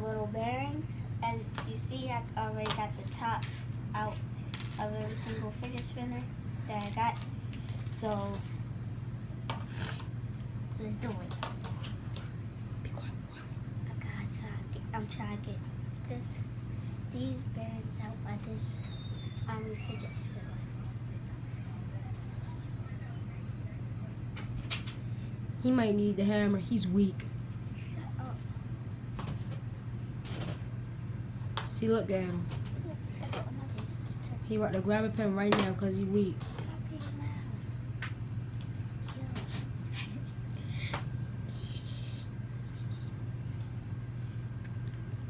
little bearings. As you see, I already got the tops out of every single fidget spinner that I got. So let's do it. I'm trying to get these bearings out by this army fidget spinner. He might need the hammer. He's weak. Shut up. See, look at him. Shut up. I'm about to use this pen. He about to grab a pen right now because he's weak. Stop being loud.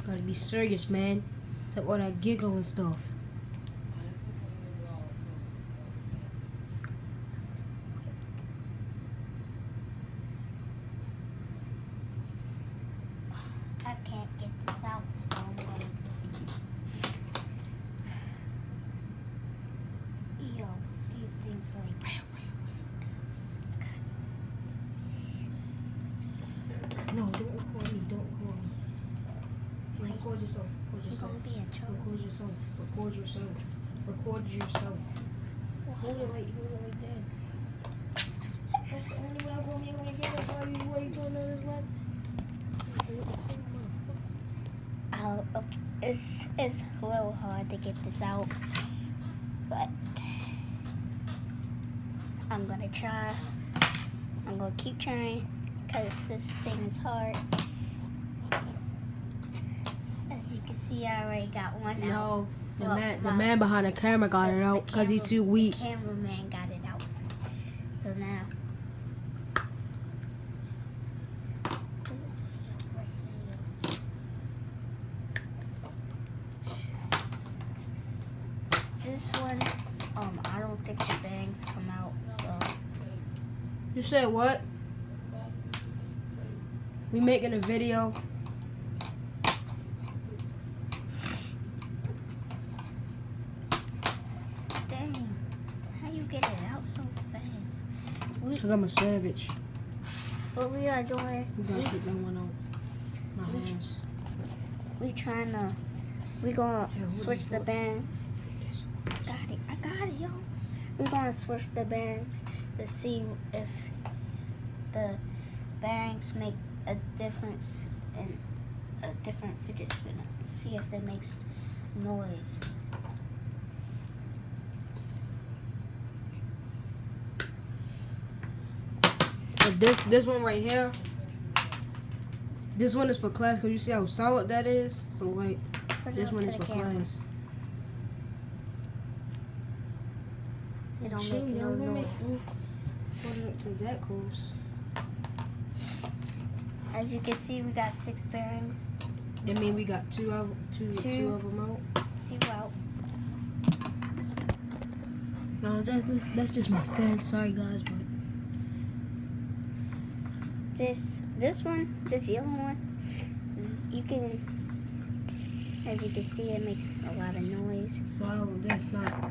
Gotta be serious, man. Stop all that giggle and stuff. I can't get this out, so I'm gonna just. Yo, these things are like. No, don't record me. Don't record me. Wait. Record yourself. Record You're yourself. gonna be in trouble. Record yourself. Record yourself. Record yourself. Hold it right there. That's the only way I'm gonna be able to get it. Why you doing this like? Oh, okay. It's a little hard to get this out, but I'm gonna try. I'm gonna keep trying because this thing is hard. As you can see, I already got one out. No, the man behind the camera got it out because he's too weak. The cameraman got it out. So now. This one, I don't think the bangs come out, so. You said what? We making a video. Dang, how you get it out so fast? Because I'm a savage. What we are doing, You gotta get that one out. My hands. we gonna switch the bearings. I got it, yo. We're gonna switch the bearings to see if the bearings make a difference in a different fidget spinner. See if it makes noise. This one right here. This one is for class because you see how solid that is. So like, this one is for class. It don't make no noise. Hold it up to that close. As you can see, we got 6 bearings. That means we got two of them out. 2 out. No, that's just my stand. Sorry guys, but this one, this yellow one, you can, as you can see, it makes a lot of noise. So that's not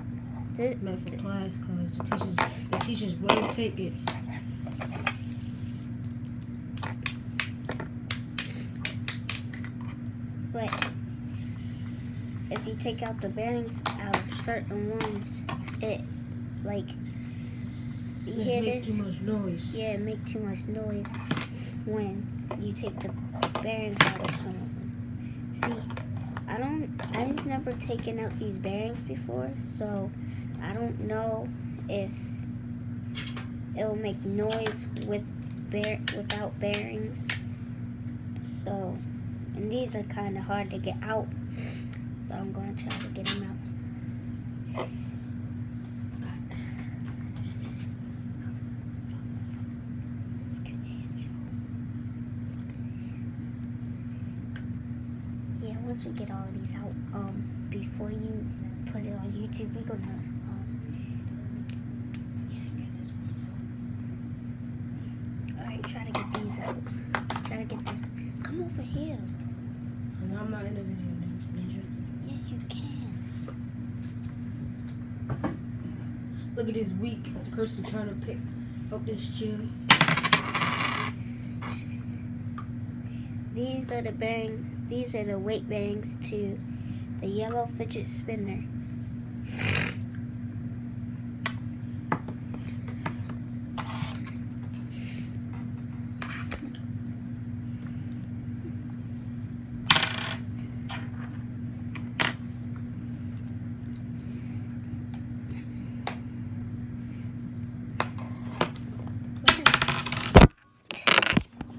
meant for class because the teachers will take it. But if you take out the bearings out of certain ones, it like you hear this? Too much noise. Yeah, it make too much noise when you take the bearings out of some of them. See, I've never taken out these bearings before, so I don't know if it will make noise without bearings. So, and these are kind of hard to get out, but I'm going to try to get them out. Yeah, once we get all of these out, before you put it on YouTube, we're gonna alright, try to get these out. Try to get this. Come over here. And I'm not in the video, Ninja. Yes, you can. Look at this weak person trying to pick up this chair. These are the bearings these are the weight bearings to the yellow fidget spinner.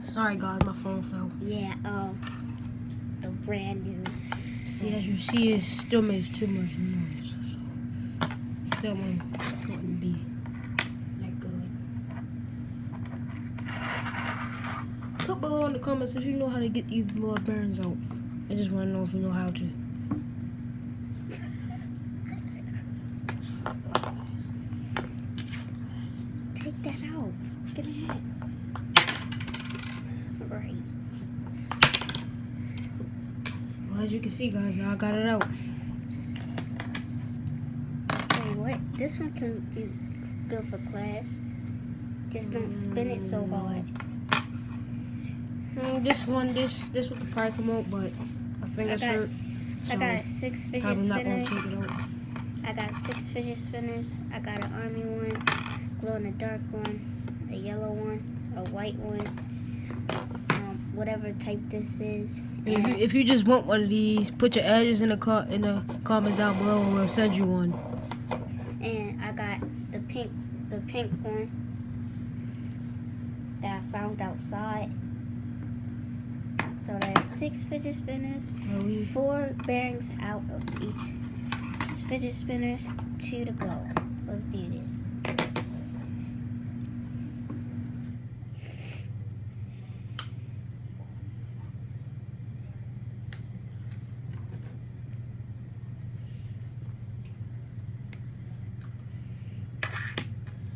Sorry guys, my phone fell. Yeah, a brand new. See, as you see, it still makes too much noise. So that one wouldn't be that good. Put below in the comments if you know how to get these little bearings out. I just want to know if you know how to. Take that out. Get it out. Right. Well, as you can see, guys, now I got it out. Wait, what? This one can be good for class. Just don't spin it so hard. This one could probably come out, but my fingers hurt. So I got 6 fidget probably not gonna spinners. take it out. I got 6 fidget spinners. I got an army one, glow in the dark one, a yellow one, a white one, whatever type this is. If you just want one of these, put your address in the comments down below, and we'll send you one. And I got the pink one that I found outside. So that's 6 fidget spinners, 4 bearings out of each fidget spinners, 2 to go. Let's do this.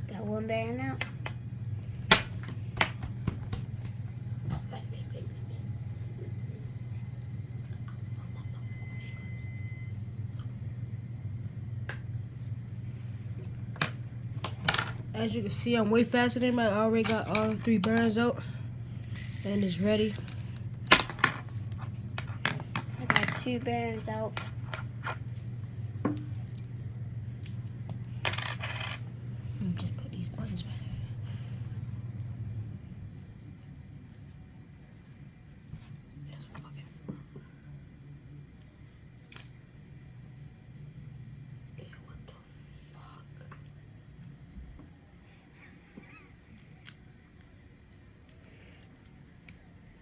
Got 1 bearing out. As you can see, I'm way faster than I already got all 3 bearings out, and it's ready. I got 2 bearings out. Just put these buttons back.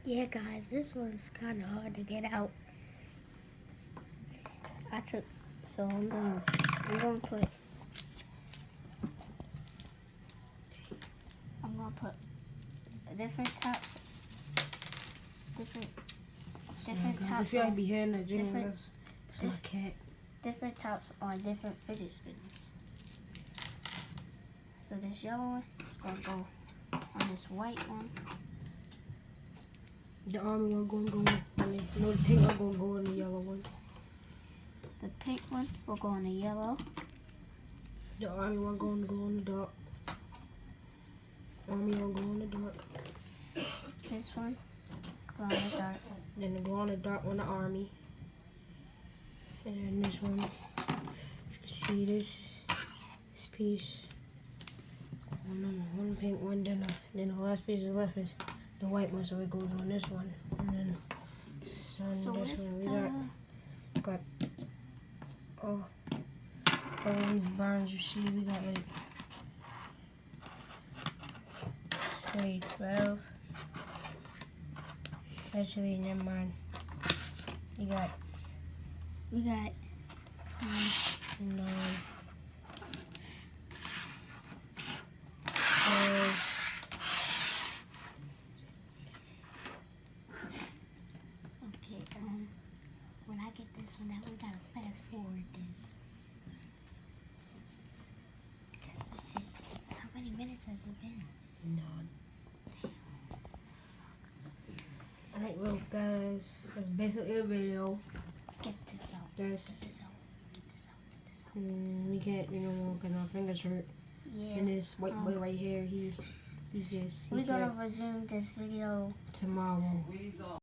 Yeah, guys, this one's kind of hard to get out. I'm going to put different tops, different tops If on, be hearing that jingle, that's my cat. different tops on different fidget spinners. So this yellow one is going to go on this white one. The army one gonna go on the pink one gonna go on the yellow one. The pink one will go on the yellow. The army one gonna go on the dark. Army one go on the dark. This one go on the dark. Then the go on the dark on the army. And then this one, you can see this piece. One pink one, then the last piece is left is the white one, so it goes on this one, and then on this one. We got all these burns. You see, we got like say 12. Actually, never mind. We got 9. When I get this one out, we gotta fast forward this. Because how many minutes has it been? None. Alright, well guys, that's basically the video. Get this out. Get this out. We can't, because our fingers hurt. Yeah. And this white boy right here, we're gonna resume this video tomorrow.